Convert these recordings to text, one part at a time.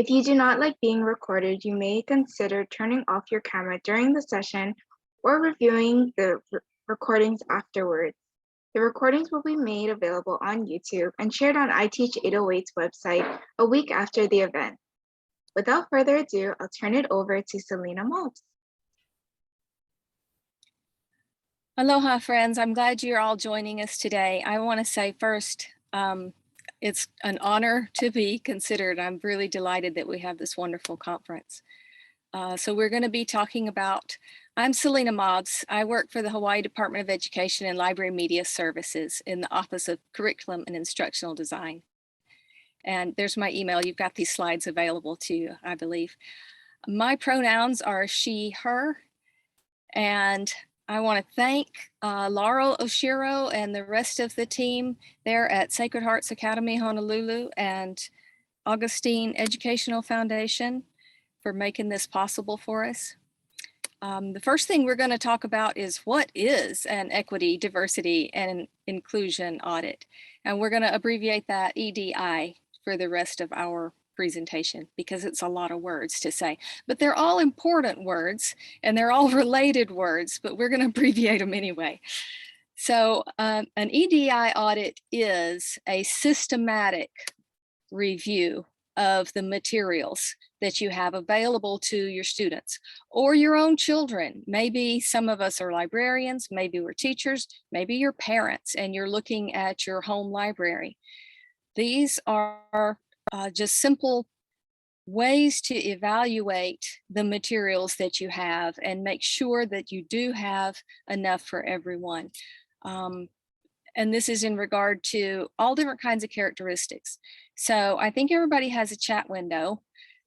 If you do not like being recorded, you may consider turning off your camera during the session or reviewing the recordings afterwards. The recordings will be made available on YouTube and shared on iTeach808's website a week after the event. Without further ado, I'll turn it over to Selena Mobbs. Aloha, friends. I'm glad you're all joining us today. I want to say first, it's an honor to be considered. I'm really delighted that we have this wonderful conference. So we're going to be talking about, I'm Selena Mobbs. I work for the Hawaii Department of Education and Library Media Services in the Office of Curriculum and Instructional Design. And there's my email. You've got these slides available to you, I believe. My pronouns are she, her, and I want to thank Laurel Oshiro and the rest of the team there at Sacred Hearts Academy, Honolulu, and Augustine Educational Foundation for making this possible for us. The first thing we're going to talk about is what is an equity, diversity, and inclusion audit. And we're going to abbreviate that EDI for the rest of our presentation because it's a lot of words to say, but they're all important words and they're all related words, but we're going to abbreviate them anyway. So an EDI audit is a systematic review of the materials that you have available to your students or your own children. Maybe some of us are librarians, maybe we're teachers, maybe you're parents and you're looking at your home library. These are just simple ways to evaluate the materials that you have and make sure that you do have enough for everyone. And this is in regard to all different kinds of characteristics. So I think everybody has a chat window.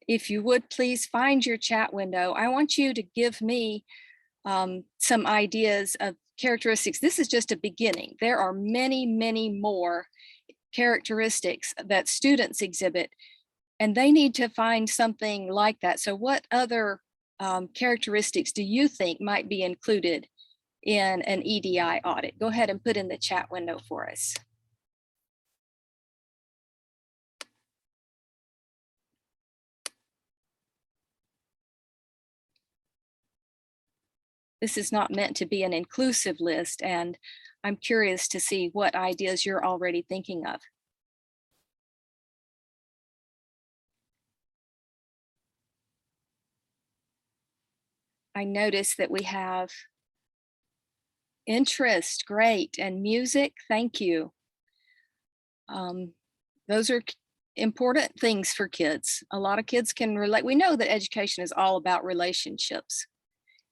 If you would please find your chat window. I want you to give me some ideas of characteristics. This is just a beginning. There are many, many more characteristics that students exhibit, and they need to find something like that. So what other characteristics do you think might be included in an EDI audit? Go ahead and put in the chat window for us. This is not meant to be an inclusive list, and I'm curious to see what ideas you're already thinking of. I notice that we have interest, great, and music, thank you. Those are important things for kids. A lot of kids can relate. We know that education is all about relationships.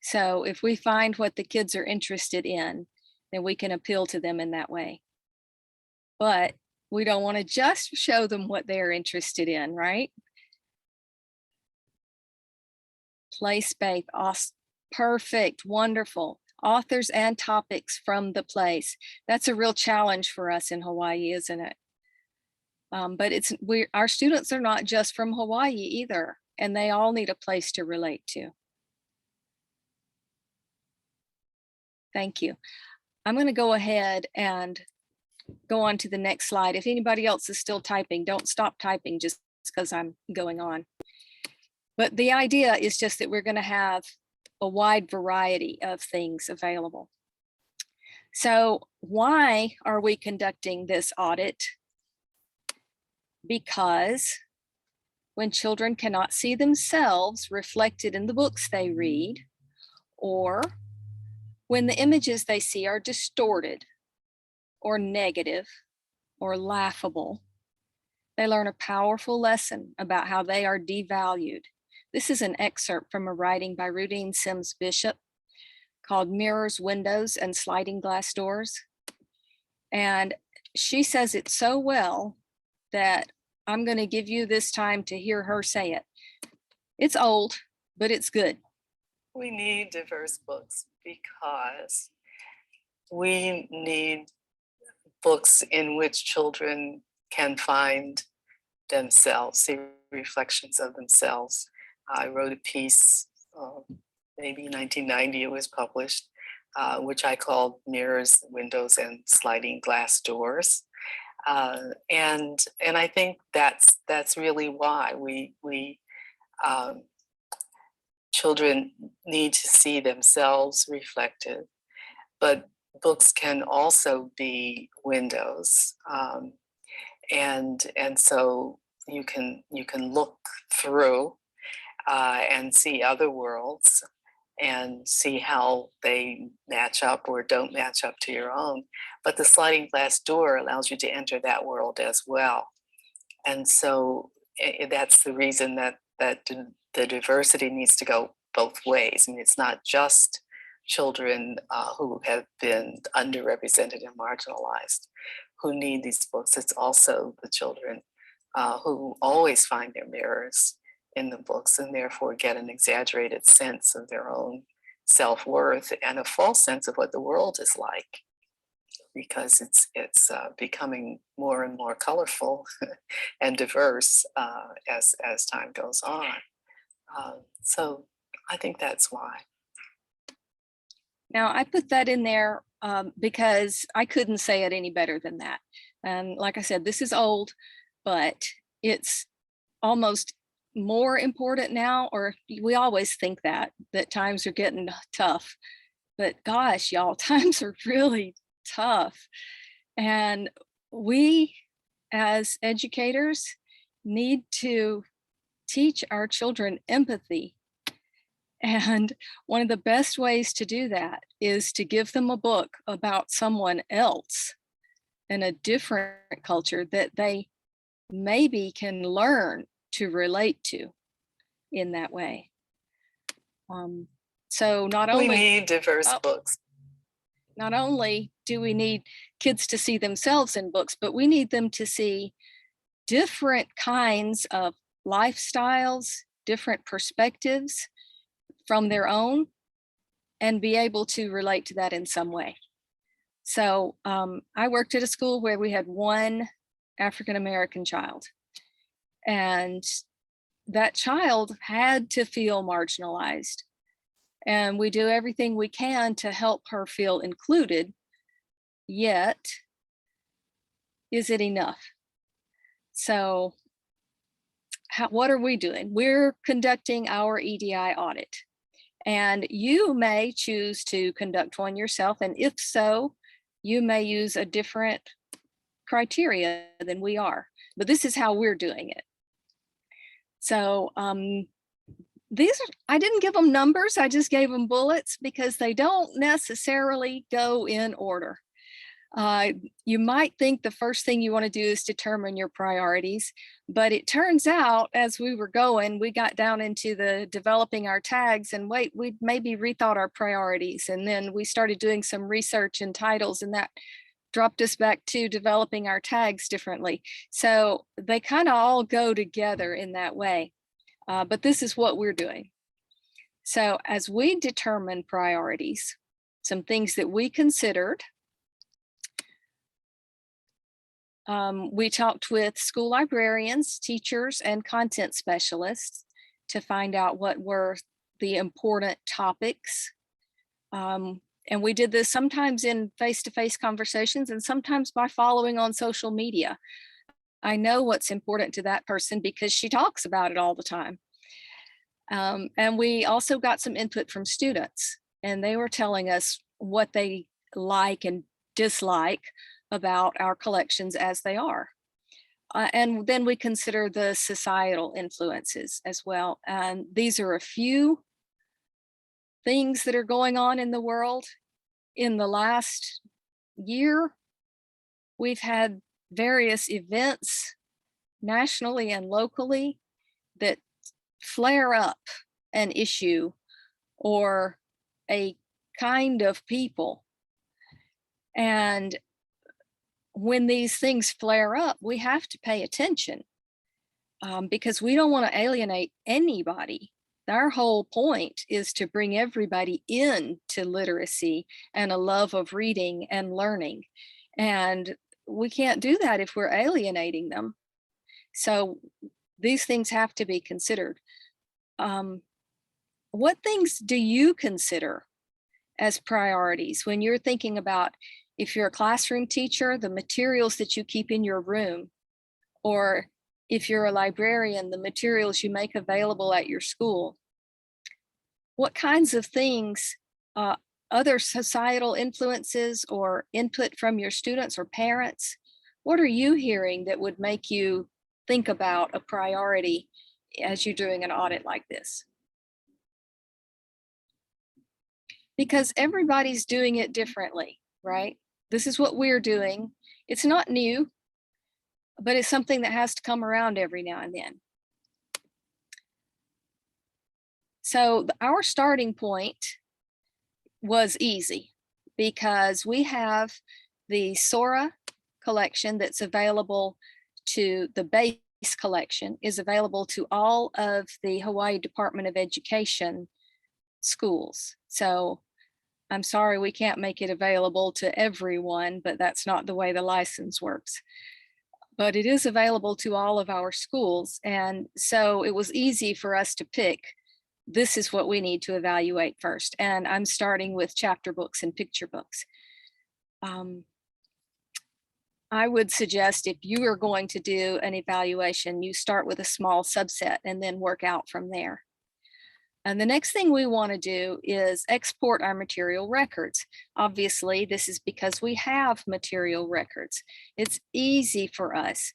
So if we find what the kids are interested in, then we can appeal to them in that way. But we don't want to just show them what they're interested in, right? Place-based, awesome, perfect, wonderful. Authors and topics from the place. That's a real challenge for us in Hawaii, isn't it? But our students are not just from Hawaii either, and they all need a place to relate to. Thank you. I'm going to go ahead and go on to the next slide. If anybody else is still typing, don't stop typing just because I'm going on. But the idea is just that we're going to have a wide variety of things available. So why are we conducting this audit? Because when children cannot see themselves reflected in the books they read, or when the images they see are distorted or negative or laughable, they learn a powerful lesson about how they are devalued. This is an excerpt from a writing by Rudine Sims Bishop called Mirrors, Windows, and Sliding Glass Doors. And she says it so well that I'm going to give you this time to hear her say it. It's old, but it's good. We need diverse books because we need books in which children can find themselves, see reflections of themselves. I wrote a piece, maybe 1990 it was published, which I called Mirrors, Windows, and Sliding Glass Doors. And I think that's that's really why children need to see themselves reflected, but books can also be windows, and so you can look through and see other worlds and see how they match up or don't match up to your own. But the sliding glass door allows you to enter that world as well. And so that's the reason that the diversity needs to go both ways. I mean, it's not just children who have been underrepresented and marginalized who need these books. It's also the children who always find their mirrors in the books and therefore get an exaggerated sense of their own self-worth and a false sense of what the world is like, because it's becoming more and more colorful and diverse as time goes on. So I think that's why. Now, I put that in there because I couldn't say it any better than that. And like I said, this is old, but it's almost more important now, or we always think that times are getting tough. But gosh, y'all, times are really tough. And we as educators need to teach our children empathy. And one of the best ways to do that is to give them a book about someone else in a different culture that they maybe can learn to relate to in that way. So not only we need diverse books. Not only do we need kids to see themselves in books, but we need them to see different kinds of lifestyles, different perspectives from their own, and be able to relate to that in some way. So I worked at a school where we had one African-American child, and that child had to feel marginalized. And we do everything we can to help her feel included, yet is it enough? So what are we doing? We're conducting our EDI audit, and you may choose to conduct one yourself. And if so, you may use a different criteria than we are, but this is how we're doing it. So I didn't give them numbers, I just gave them bullets because they don't necessarily go in order. You might think the first thing you want to do is determine your priorities, but it turns out as we were going, we got down into the developing our tags and we maybe rethought our priorities. And then we started doing some research and titles, and that dropped us back to developing our tags differently. So they kind of all go together in that way. But this is what we're doing. So as we determine priorities, some things that we considered, we talked with school librarians, teachers, and content specialists to find out what were the important topics. And we did this sometimes in face-to-face conversations and sometimes by following on social media. I know what's important to that person because she talks about it all the time. And we also got some input from students, and they were telling us what they like and dislike about our collections as they are. And then we consider the societal influences as well. And these are a few things that are going on in the world. In the last year, we've had various events nationally and locally that flare up an issue or a kind of people. And when these things flare up, we have to pay attention because we don't want to alienate anybody. Our whole point is to bring everybody into literacy and a love of reading and learning. And we can't do that if we're alienating them. So these things have to be considered. What things do you consider as priorities when you're thinking about, if you're a classroom teacher, the materials that you keep in your room, or if you're a librarian, the materials you make available at your school. What kinds of things, other societal influences or input from your students or parents, what are you hearing that would make you think about a priority as you're doing an audit like this? Because everybody's doing it differently, right? This is what we're doing. It's not new, but it's something that has to come around every now and then. So our starting point was easy because we have the SORA collection that's available to the base collection is available to all of the Hawaii Department of Education schools. So I'm sorry we can't make it available to everyone, but that's not the way the license works. But it is available to all of our schools. And so it was easy for us to pick, this is what we need to evaluate first. And I'm starting with chapter books and picture books. I would suggest if you are going to do an evaluation, you start with a small subset and then work out from there. And the next thing we want to do is export our material records. Obviously, this is because we have material records. It's easy for us.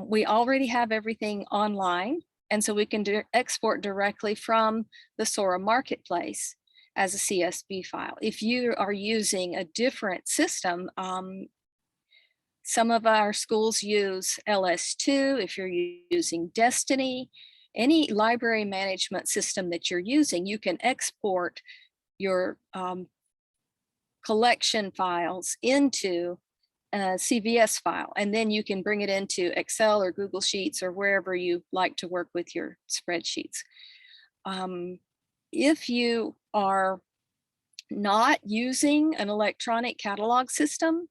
We already have everything online, and so we can export directly from the SORA marketplace as a CSV file. If you are using a different system, some of our schools use LS2. If you're using Destiny, any library management system that you're using, you can export your collection files into a CVS file, and then you can bring it into Excel or Google Sheets or wherever you like to work with your spreadsheets. If you are not using an electronic catalog system,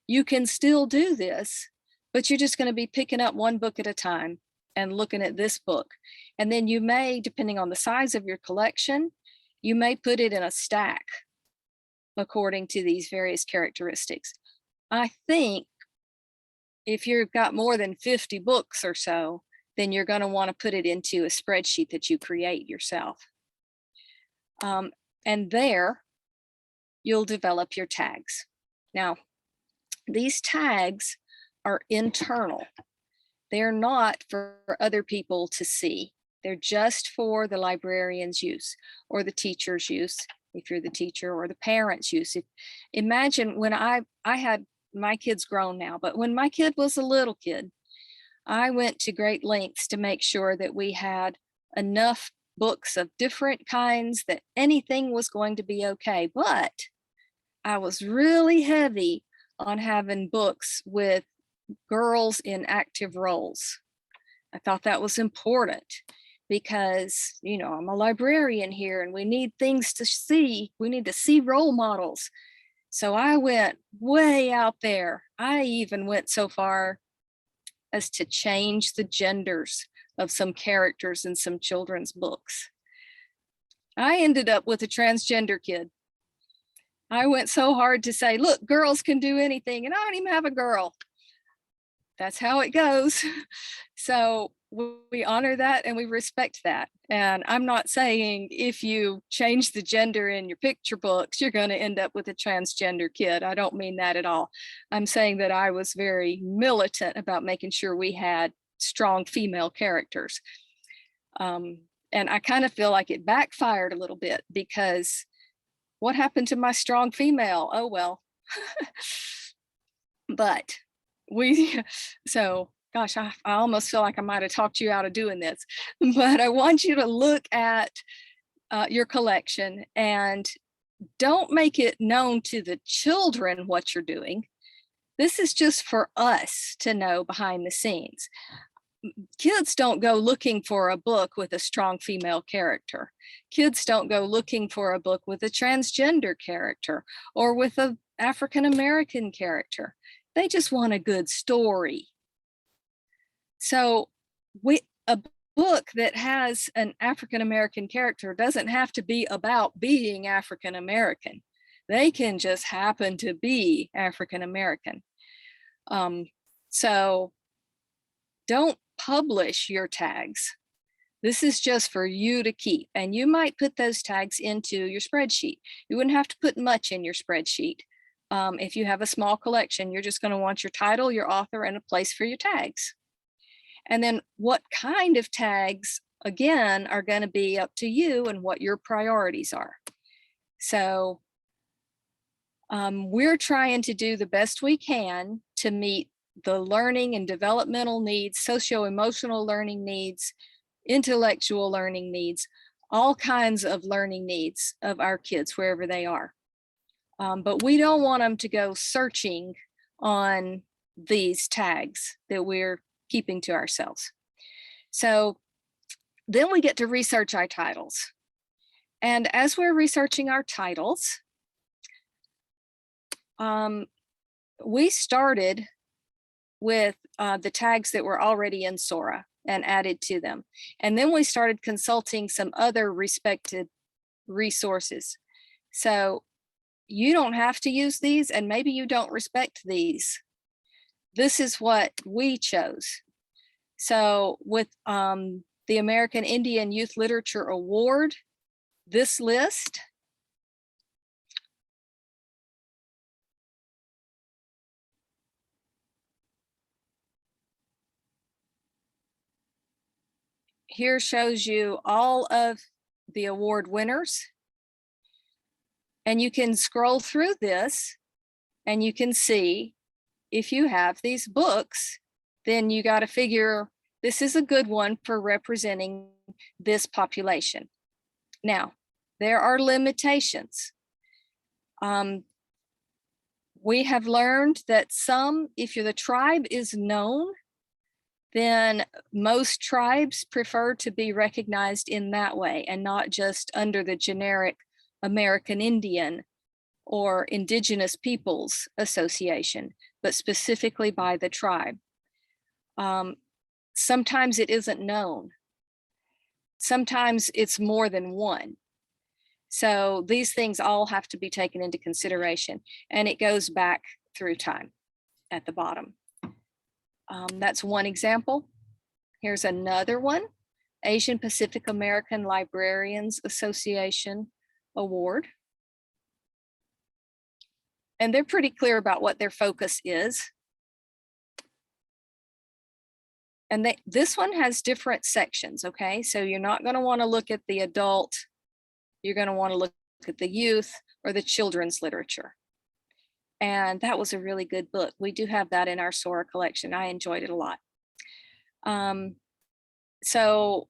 you can still do this, but you're just going to be picking up one book at a time and looking at this book. And then you may, depending on the size of your collection, you may put it in a stack according to these various characteristics. I think if you've got more than 50 books or so, then you're going to want to put it into a spreadsheet that you create yourself. And there, you'll develop your tags. Now, these tags are internal. They're not for other people to see. They're just for the librarian's use or the teacher's use, if you're the teacher, or the parent's use. Imagine when I had, my kid's grown now, but when my kid was a little kid, I went to great lengths to make sure that we had enough books of different kinds that anything was going to be okay. But I was really heavy on having books with girls in active roles. I thought that was important because, you know, I'm a librarian here and we need things to see. We need to see role models. So I went way out there. I even went so far as to change the genders of some characters in some children's books. I ended up with a transgender kid. I went so hard to say, look, girls can do anything, and I don't even have a girl. That's how it goes. So we honor that and we respect that. And I'm not saying if you change the gender in your picture books, you're going to end up with a transgender kid. I don't mean that at all. I'm saying that I was very militant about making sure we had strong female characters. And I kind of feel like it backfired a little bit because what happened to my strong female? Oh, well. But so gosh, I almost feel like I might have talked you out of doing this, but I want you to look at your collection and don't make it known to the children what you're doing. This is just for us to know behind the scenes. Kids don't go looking for a book with a strong female character. Kids don't go looking for a book with a transgender character or with an African-American character. They just want a good story. So a book that has an African-American character doesn't have to be about being African-American. They can just happen to be African-American. So don't publish your tags. This is just for you to keep, and you might put those tags into your spreadsheet. You wouldn't have to put much in your spreadsheet. If you have a small collection, you're just going to want your title, your author, and a place for your tags. And then what kind of tags, again, are going to be up to you and what your priorities are. So we're trying to do the best we can to meet the learning and developmental needs, socio-emotional learning needs, intellectual learning needs, all kinds of learning needs of our kids wherever they are. But we don't want them to go searching on these tags that we're keeping to ourselves. So then we get to research our titles. And as we're researching our titles, we started with the tags that were already in Sora and added to them. And then we started consulting some other respected resources. So you don't have to use these, and maybe you don't respect these. This is what we chose. So with the American Indian Youth Literature Award, this list here shows you all of the award winners. And you can scroll through this and you can see if you have these books, then you got to figure this is a good one for representing this population. Now, there are limitations. We have learned that some, if the tribe is known, then most tribes prefer to be recognized in that way and not just under the generic American Indian or Indigenous Peoples Association, but specifically by the tribe. Sometimes it isn't known. Sometimes it's more than one. So these things all have to be taken into consideration, and it goes back through time at the bottom. That's one example. Here's another one, Asian Pacific American Librarians Association Award. And they're pretty clear about what their focus is. And this one has different sections, okay? So you're not going to want to look at the adult, you're going to want to look at the youth or the children's literature. And that was a really good book. We do have that in our Sora collection. I enjoyed it a lot. So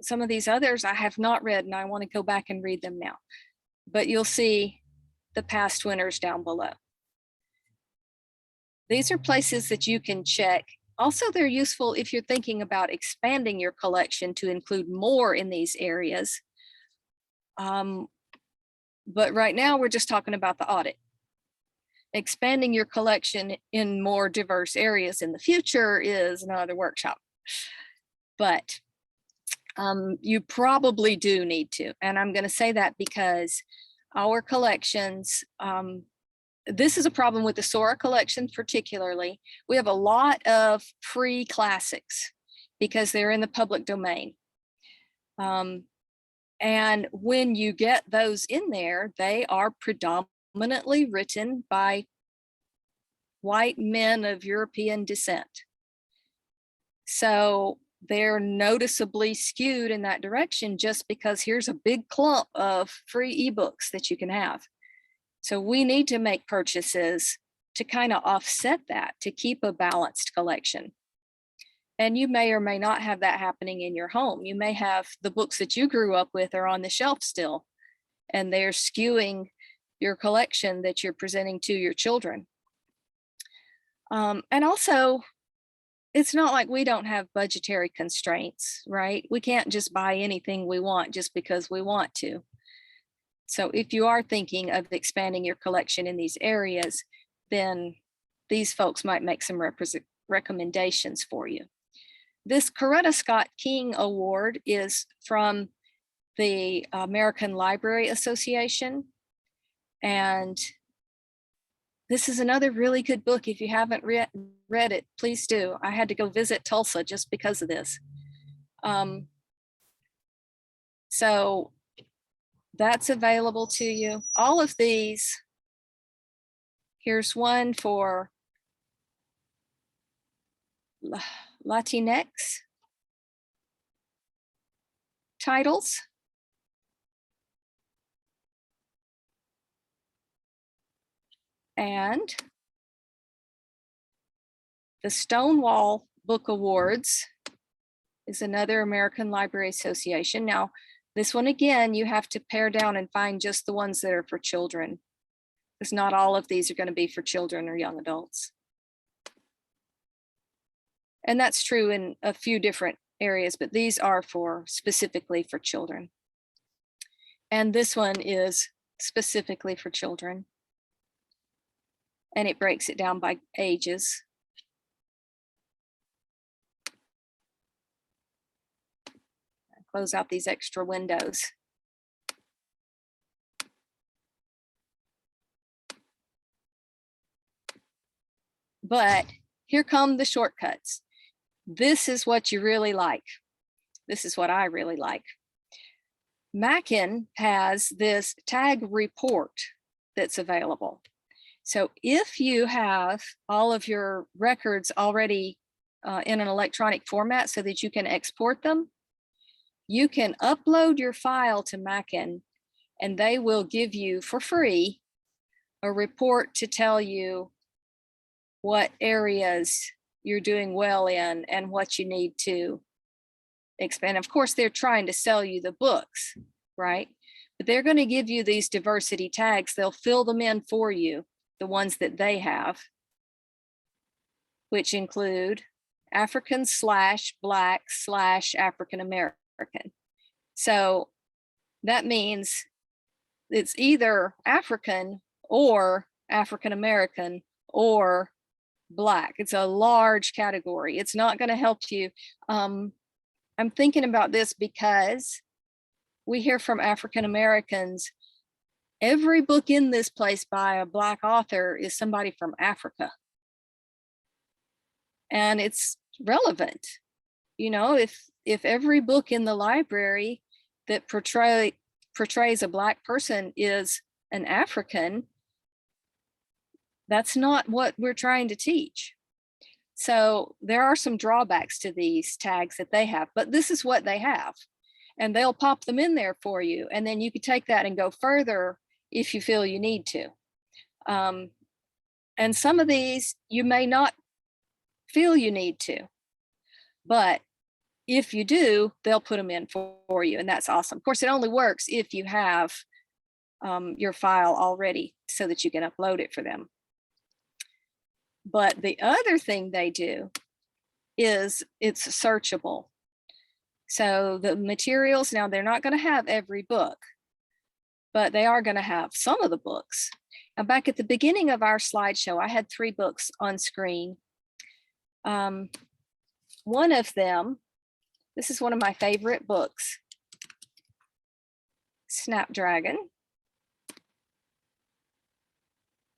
some of these others I have not read, and I want to go back and read them now. But you'll see the past winners down below. These are places that you can check. Also, they're useful if you're thinking about expanding your collection to include more in these areas. But right now we're just talking about the audit. Expanding your collection in more diverse areas in the future is another workshop. But you probably do need to. And I'm going to say that because our collections, this is a problem with the Sora collection particularly. We have a lot of free classics because they're in the public domain. And when you get those in there, they are predominantly written by white men of European descent. So they're noticeably skewed in that direction just because here's a big clump of free ebooks that you can have. So we need to make purchases to kind of offset that, to keep a balanced collection. And you may or may not have that happening in your home. You may have the books that you grew up with are on the shelf still, and they're skewing your collection that you're presenting to your children. And also, it's not like we don't have budgetary constraints, right? We can't just buy anything we want just because we want to. So if you are thinking of expanding your collection in these areas, then these folks might make some recommendations for you. This Coretta Scott King Award is from the American Library Association. And This is another really good book. If you haven't read it, please do. I had to go visit Tulsa just because of this. So that's available to you. All of these, here's one for Latinx titles. And the Stonewall Book Awards is another American Library Association. Now, this one again, you have to pare down and find just the ones that are for children, because not all of these are going to be for children or young adults. And that's true in a few different areas, but these are specifically for children. And this one is specifically for children. And it breaks it down by ages. Close out these extra windows. But here come the shortcuts. This is what you really like. This is what I really like. Mackin has this tag report that's available. So if you have all of your records already in an electronic format so that you can export them, you can upload your file to Mackin and they will give you for free a report to tell you what areas you're doing well in and what you need to expand. Of course, they're trying to sell you the books, right? But they're going to give you these diversity tags. They'll fill them in for you, the ones that they have, which include African / Black / African American. So that means it's either African or African American or Black. It's a large category. It's not going to help you. I'm thinking about this because we hear from African Americans, every book in this place by a Black author is somebody from Africa. And it's relevant. You know, if every book in the library that portrays a Black person is an African, that's not what we're trying to teach. So there are some drawbacks to these tags that they have, but this is what they have. And they'll pop them in there for you. And then you can take that and go further if you feel you need to. And some of these you may not feel you need to, but if you do, they'll put them in for you, and that's awesome. Of course, it only works if you have your file already so that you can upload it for them. But the other thing they do is it's searchable. So the materials, now they're not going to have every book, but they are going to have some of the books. Now, back at the beginning of our slideshow, I had 3 books on screen. One of them, this is one of my favorite books, Snapdragon.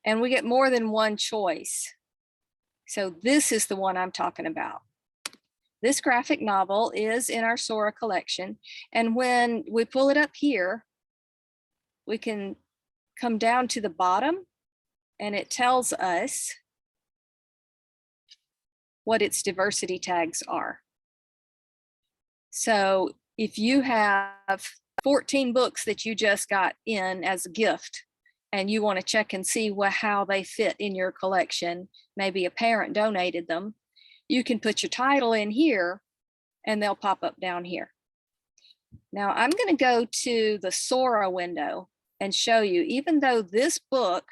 And we get more than one choice. So this is the one I'm talking about. This graphic novel is in our Sora collection. And when we pull it up here, we can come down to the bottom and it tells us what its diversity tags are. So if you have 14 books that you just got in as a gift and you want to check and see how they fit in your collection, maybe a parent donated them, you can put your title in here and they'll pop up down here. Now I'm going to go to the Sora window and show you, even though this book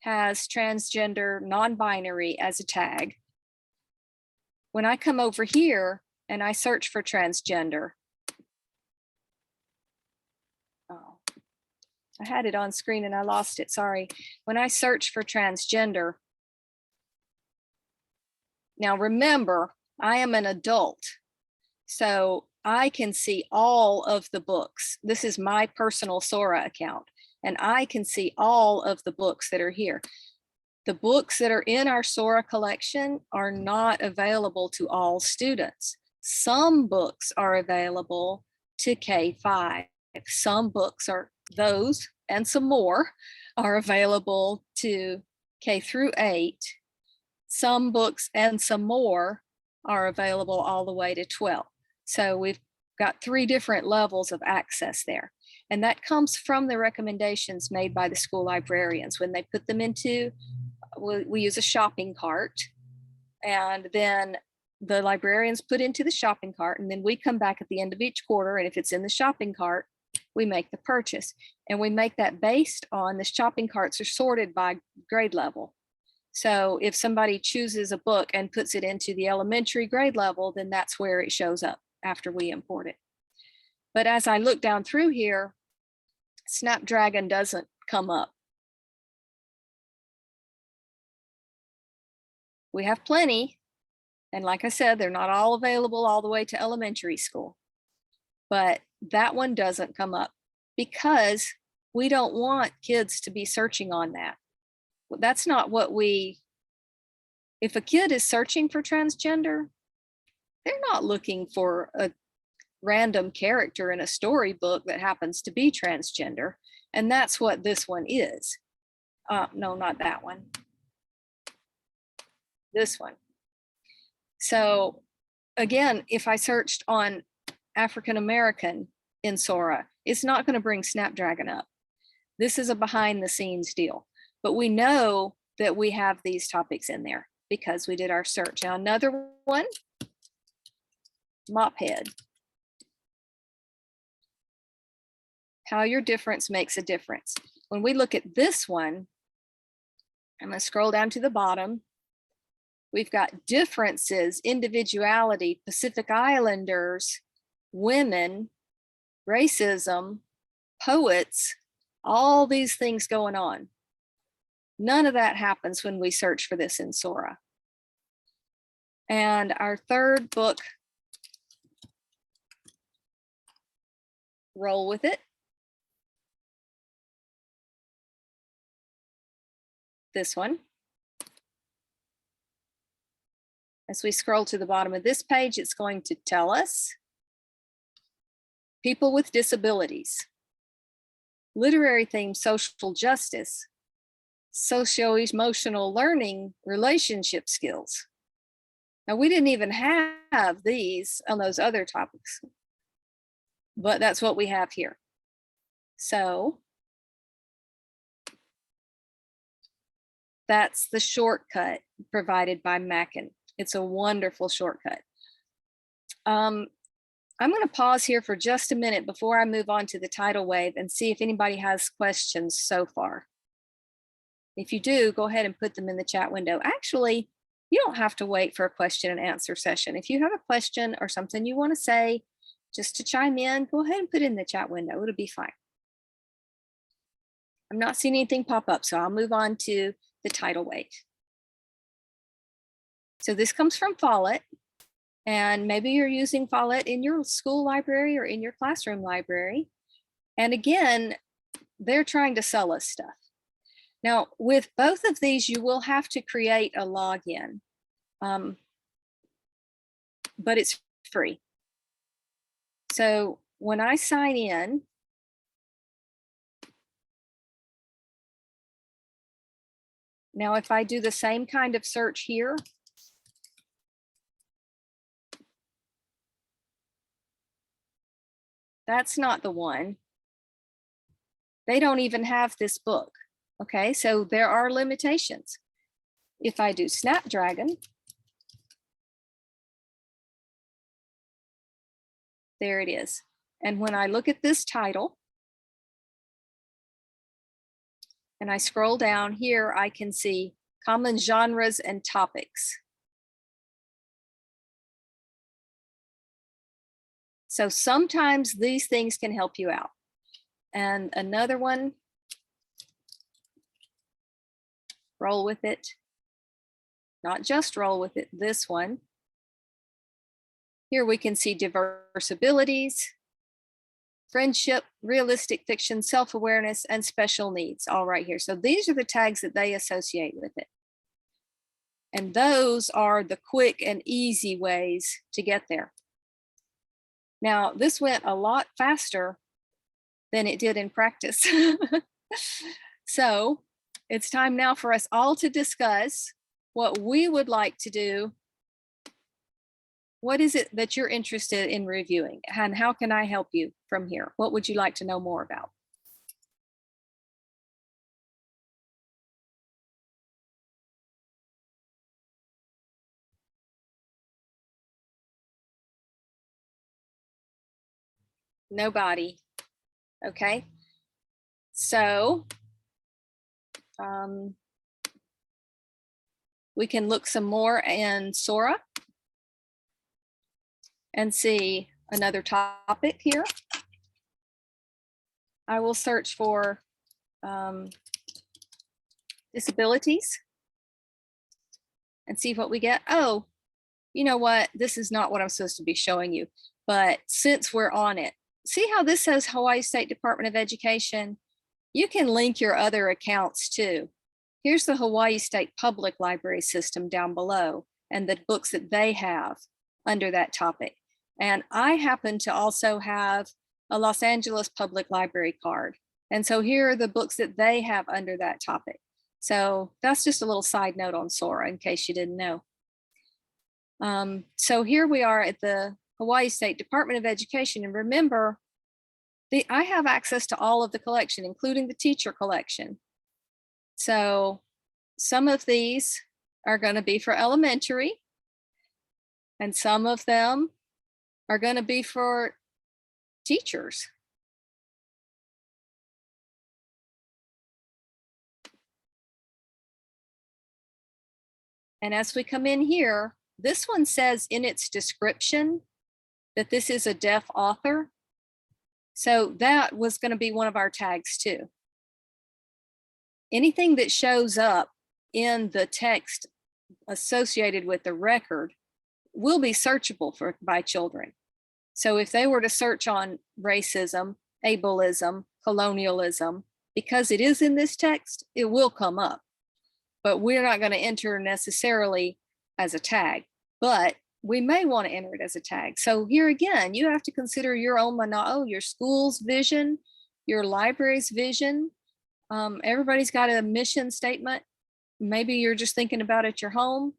has transgender non-binary as a tag, when I come over here and I search for transgender, oh, I had it on screen and I lost it, sorry. When I search for transgender, now remember, I am an adult, so I can see all of the books. This is my personal Sora account, and I can see all of the books that are here. The books that are in our Sora collection are not available to all students. Some books are available to K-5. Some books are those and some more are available to K through 8. Some books and some more are available all the way to 12. So we've got 3 different levels of access there. And that comes from the recommendations made by the school librarians when they put them into, we use a shopping cart, and then the librarians put into the shopping cart, and then we come back at the end of each quarter, and if it's in the shopping cart, we make the purchase. And we make that based on the shopping carts are sorted by grade level. So if somebody chooses a book and puts it into the elementary grade level, then that's where it shows up after we import it. But as I look down through here, Snapdragon doesn't come up. We have plenty. And like I said, they're not all available all the way to elementary school. But that one doesn't come up because we don't want kids to be searching on that. That's not what if a kid is searching for transgender, they're not looking for a random character in a storybook that happens to be transgender. And that's what this one is. No, not that one. This one. So again, if I searched on African American in Sora, it's not going to bring Snapdragon up. This is a behind the scenes deal, but we know that we have these topics in there because we did our search. Now another one, Mophead. How your difference makes a difference. When we look at this one, I'm going to scroll down to the bottom. We've got differences, individuality, Pacific Islanders, women, racism, poets, all these things going on. None of that happens when we search for this in Sora. And our third book, roll with it. This one. As we scroll to the bottom of this page, it's going to tell us people with disabilities, literary theme, social justice, socio-emotional learning, relationship skills. Now, we didn't even have these on those other topics, but that's what we have here. So that's the shortcut provided by Mackin. It's a wonderful shortcut. I'm going to pause here for just a minute before I move on to the tidal wave and see if anybody has questions so far. If you do, go ahead and put them in the chat window. Actually, you don't have to wait for a question and answer session. If you have a question or something you want to say, just to chime in, go ahead and put it in the chat window. It'll be fine. I'm not seeing anything pop up, so I'll move on to the tidal wave. So this comes from Follett, and maybe you're using Follett in your school library or in your classroom library. And again, they're trying to sell us stuff. Now, with both of these, you will have to create a login, but it's free. So when I sign in, now if I do the same kind of search here, that's not the one. They don't even have this book. Okay, so there are limitations. If I do Snapdragon, there it is. And when I look at this title, and I scroll down here, I can see common genres and topics. So sometimes these things can help you out. And another one, roll with it. Not just roll with it, this one. Here we can see diverse abilities, friendship, realistic fiction, self-awareness, and special needs, all right here. So these are the tags that they associate with it. And those are the quick and easy ways to get there. Now, this went a lot faster than it did in practice. So it's time now for us all to discuss what we would like to do. What is it that you're interested in reviewing, and how can I help you from here? What would you like to know more about? Nobody. Okay. So we can look some more in Sora and see another topic here. I will search for disabilities and see what we get. Oh, you know what? This is not what I'm supposed to be showing you, but since we're on it, see how this says Hawaii State Department of Education? You can link your other accounts too. Here's the Hawaii State Public Library System down below and the books that they have under that topic. And I happen to also have a Los Angeles Public Library card. And so here are the books that they have under that topic. So that's just a little side note on Sora in case you didn't know. So here we are at the Hawaii State Department of Education. And remember, I have access to all of the collection, including the teacher collection. So some of these are going to be for elementary, and some of them are going to be for teachers. And as we come in here, this one says in its description that this is a deaf author. So that was going to be one of our tags too. Anything that shows up in the text associated with the record will be searchable by children. So if they were to search on racism, ableism, colonialism, because it is in this text, it will come up. But we're not going to enter necessarily as a tag, but we may want to enter it as a tag. So here again, you have to consider your own mana'o, your school's vision, your library's vision. Everybody's got a mission statement. Maybe you're just thinking about it at your home.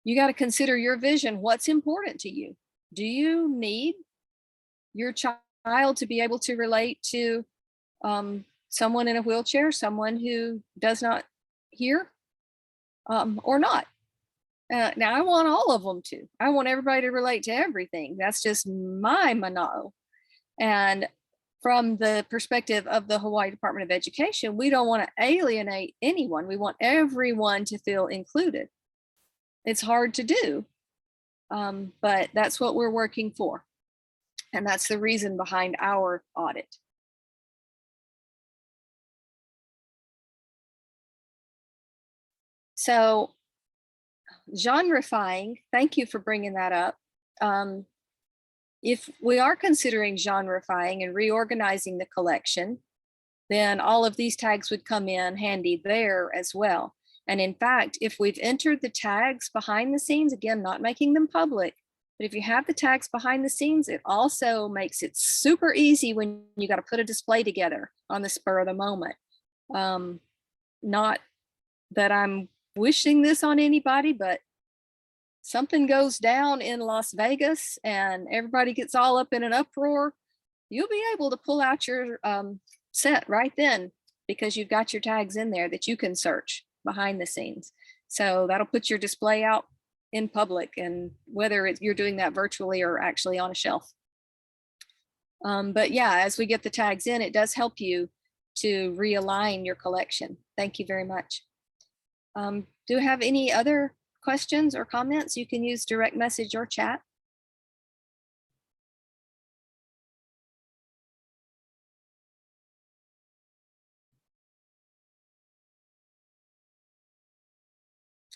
You got to consider your vision. What's important to you? Do you need your child to be able to relate to someone in a wheelchair, someone who does not hear, or not? Now I want all of them to. I want everybody to relate to everything. That's just my mana'o. And from the perspective of the Hawaii Department of Education, we don't want to alienate anyone. We want everyone to feel included. It's hard to do, but that's what we're working for. And that's the reason behind our audit. So genrefying, thank you for bringing that up. If we are considering genrefying and reorganizing the collection, then all of these tags would come in handy there as well. And in fact, if we've entered the tags behind the scenes, again, not making them public, but if you have the tags behind the scenes, it also makes it super easy when you got to put a display together on the spur of the moment. Not that I'm wishing this on anybody, but something goes down in Las Vegas and everybody gets all up in an uproar, you'll be able to pull out your set right then because you've got your tags in there that you can search behind the scenes. So that'll put your display out in public, and whether you're doing that virtually or actually on a shelf. But yeah, as we get the tags in, it does help you to realign your collection. Thank you very much. Do you have any other questions or comments? You can use direct message or chat.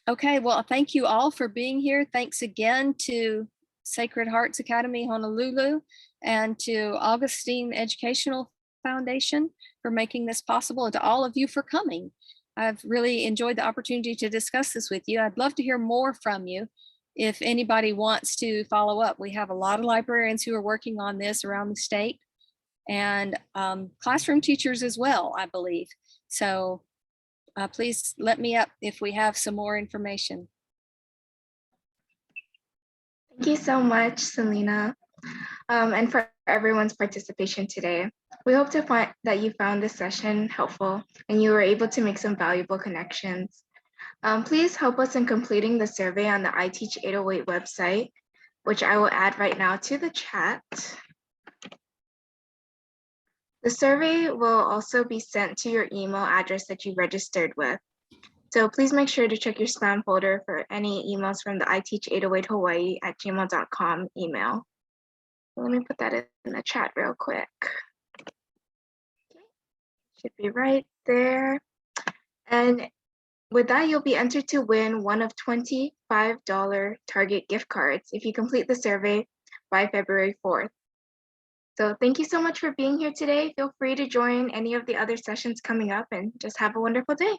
Okay, well, thank you all for being here. Thanks again to Sacred Hearts Academy Honolulu and to Augustine Educational Foundation for making this possible, and to all of you for coming. I've really enjoyed the opportunity to discuss this with you. I'd love to hear more from you. If anybody wants to follow up, we have a lot of librarians who are working on this around the state, and classroom teachers as well, I believe. So please let me up if we have some more information. Thank you so much, Selena, and for everyone's participation today. We hope that you found this session helpful and you were able to make some valuable connections. Please help us in completing the survey on the iTeach808 website, which I will add right now to the chat. The survey will also be sent to your email address that you registered with. So please make sure to check your spam folder for any emails from the iTeach808hawaii@gmail.com email. Let me put that in the chat real quick. Okay. Should be right there. And with that, you'll be entered to win one of $25 Target gift cards if you complete the survey by February 4th. So thank you so much for being here today. Feel free to join any of the other sessions coming up and just have a wonderful day.